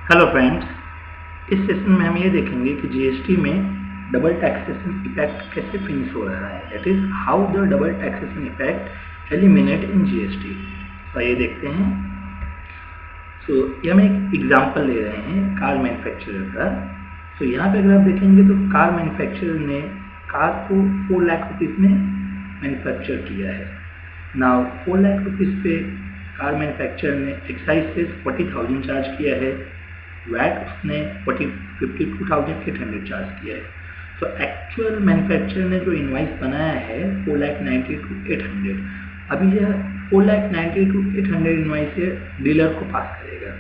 Hello friends, इस session में हम ये देखेंगे कि जीएसटी में डबल टैक्सेशन इफेक्ट कैसे फिनिश हो रहा है। That is how the double taxation effect eliminate in GST. तो ये देखते हैं। ये हम एक एग्जांपल ले रहे हैं कार मैन्युफैक्चरर का। यहाँ पे अगर आप देखेंगे तो कार मैन्युफैक्चरर ने कार को 4 लाख रुपीज़ में मैन्युफैक्चर किया है। नाउ 4 लाख रुपीज़ पे कार मैन्युफैक्चरर ने एक्साइज से 40,000 चार्ज किया है, वैट उसने 52,800 चार्ज किया है। तो एक्चुअल मैन्युफैक्चरर ने जो इनवाइस बनाया है 4,92,800, अभी यह 4,92,800 इनवाइस डीलर को पास करेगा।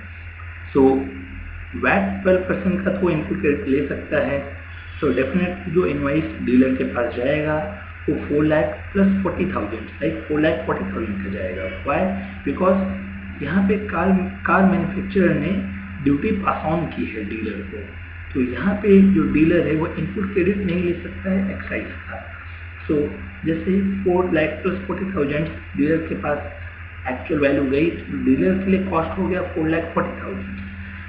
वैट 12% का तो इनपुट क्रेडिट ले सकता है। डेफिनेटली जो इनवाइस डीलर के पास जाएगा वो 4 लाख प्लस 40,000 लाइक 4,40,000 का जाएगा। वाई? बिकॉज यहाँ पे कार मैन्युफैक्चरर ने ड्यूटी पास ऑन की है डीलर को। तो यहाँ पे जो डीलर है वो इनपुट क्रेडिट नहीं ले सकता है एक्साइज का। जैसे ही 4 लाख प्लस 40,000 डीलर के पास एक्चुअल वैल्यू गई, तो डीलर के लिए कॉस्ट हो गया 4,40,000।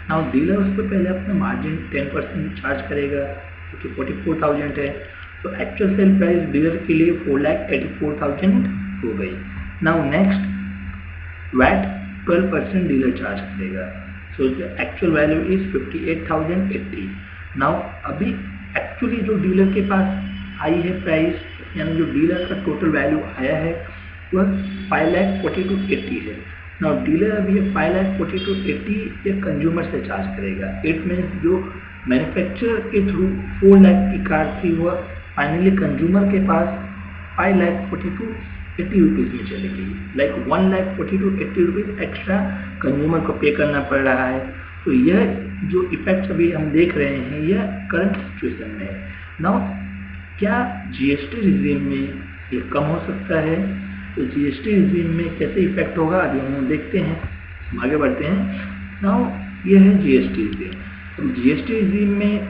नाउ डीलर उस पर पहले अपना मार्जिन 10% चार्ज करेगा जो कि 44,000 है। तो एक्चुअल सेल प्राइस डीलर के लिए 4,84,000 हो गई। Now next VAT 12% dealer charge करेगा। the actual value is 58,080। Now अभी एक्चुअली जो डीलर के पास आई है प्राइस, यानी जो डीलर का टोटल वैल्यू आया है वह 5,42,80 है। नाउ डीलर अभी 5,42,80 ये कंज्यूमर से चार्ज करेगा। इट मीन्स जो मैन्युफैक्चरर के थ्रू 4 लाख की कार थी वह फाइनली कंज्यूमर के पास 5,42,80 रुपीज़ में चली गई। लाइक 1,42,80 रुपीज़ एक्स्ट्रा कंज्यूमर को पे करना पड़ रहा है। तो यह जो इफेक्ट्स अभी हम देख रहे हैं यह करंट सिचुएशन में है। नाउ क्या जीएसटी रिजीम में ये कम हो सकता है? तो जीएसटी रिजीम में कैसे इफेक्ट होगा अभी हम देखते हैं। हम आगे बढ़ते हैं। नाउ यह है जीएसटी रिजीम। तो जीएसटी रिजीम में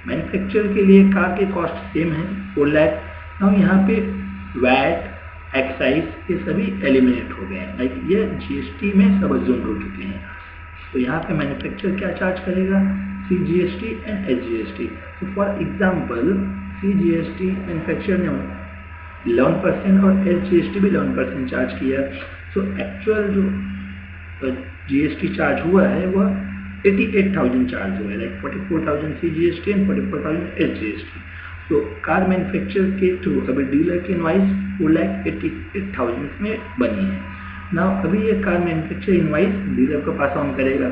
मैन्युफैक्चरर के लिए कार के कॉस्ट सेम है 4 लाख। नाउ यहाँ पे वैट, एक्साइज ये सभी एलिमिनेट हो गए हैं। लाइक ये जीएसटी में सबअज्यूम्ड हो चुके हैं। तो यहाँ पे मैन्युफैक्चरर क्या चार्ज करेगा? CGST and SGST. तो फॉर एग्जांपल सीजीएसटी मैन्युफैक्चरर ने 11% और एसजीएसटी भी 11% चार्ज किया। एक्चुअल जो जीएसटी चार्ज हुआ है वह 88,000 चार्ज हुआ है। Like 44,000 CGST and 44,000 SGST. Car manufacturer के थ्रू अभी डीलर की इनवाइस 4,88,000 में बनी है। नाउ अभी ये कार मैन्युफैक्चरर इनवाइस डीलर को पास ऑन करेगा।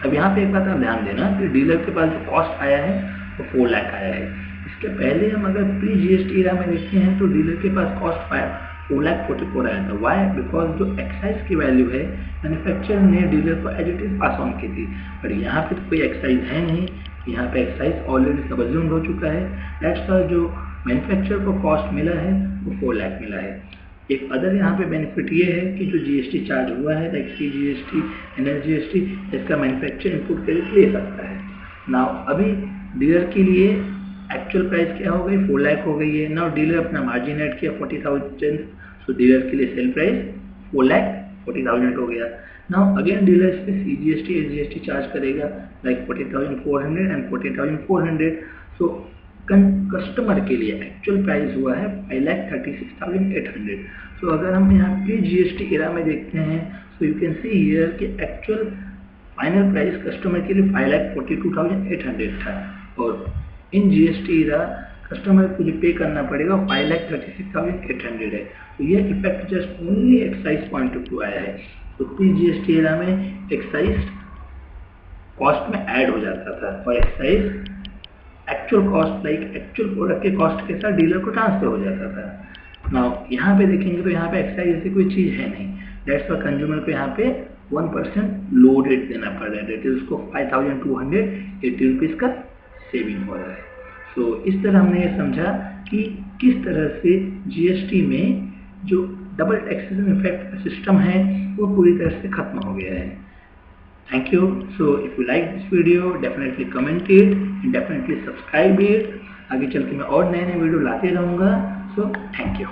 अब यहाँ पे एक बात आप ध्यान देना कि डीलर के पास जो कॉस्ट आया है वो 4 लाख आया है। इसके पहले हम अगर प्री जीएसटी एरा में देखते हैं तो डीलर के पास कॉस्ट 4,44,000 आया था। वाई? बिकॉज जो एक्साइज की वैल्यू है मैन्युफैक्चरर ने डीलर को as it is pass on की थी। पर यहाँ पे तो कोई एक्साइज है नहीं, यहाँ पे एक्साइज ऑलरेडी सबअज्यूम्ड हो चुका है। दैट्स व्हाई जो मैन्युफैक्चरर को कॉस्ट मिला है वो 4 लाख मिला है। एक अदर यहाँ पे बेनिफिट ये है कि जो जीएसटी चार्ज हुआ है लाइक सीजीएसटी, एनएसजीएसटी, इसका मैन्युफैक्चरर इनपुट क्रेडिट ले सकता है। नाउ अभी डीलर के लिए एक्चुअल प्राइस क्या हो गई? 4 लाख हो गई है। नाउ डीलर अपना मार्जिन ऐड किया 40,000। डीलर के लिए सेल प्राइस 4,40,000 हो गया। नाउ अगेन डीलर इस पे सीजीएसटी, एसजीएसटी चार्ज करेगा लाइक 40,400 एंड 40,400। कस्टमर के लिए एक्चुअल प्राइस हुआ है 5,36,800। अगर हम यहाँ प्री जीएसटी एरा में देखते हैं so you can see here कि एक्चुअल फाइनल प्राइस कस्टमर के लिए 5,42,800 था और इन जीएसटी एरा कस्टमर को जो पे करना पड़ेगा 5,36,800 है। तो ये effect just only excise point of view आया है। तो प्री जीएसटी एरा में एक्साइज कॉस्ट में ऐड हो जाता था और excise actual cost like actual product के कॉस्ट के साथ डीलर को ट्रांसफर हो जाता था। नाउ यहाँ पे देखेंगे तो यहाँ पे एक्साइज ऐसी कोई चीज़ है नहीं। दैट्स व्हाई कंज्यूमर को यहाँ पे 1% लो रेट देना पड़ रहा है। दैट इज उसको 5,280 रुपीज़ का सेविंग हो रहा है। इस तरह हमने ये समझा कि किस तरह से जीएसटी में जो डबल टैक्सेशन इफेक्ट का सिस्टम है वो पूरी तरह से खत्म हो गया है। Thank you. So if you like this video, definitely comment it and definitely subscribe it. आगे चल के मैं और नए वीडियो लाते रहूँगा। So thank you.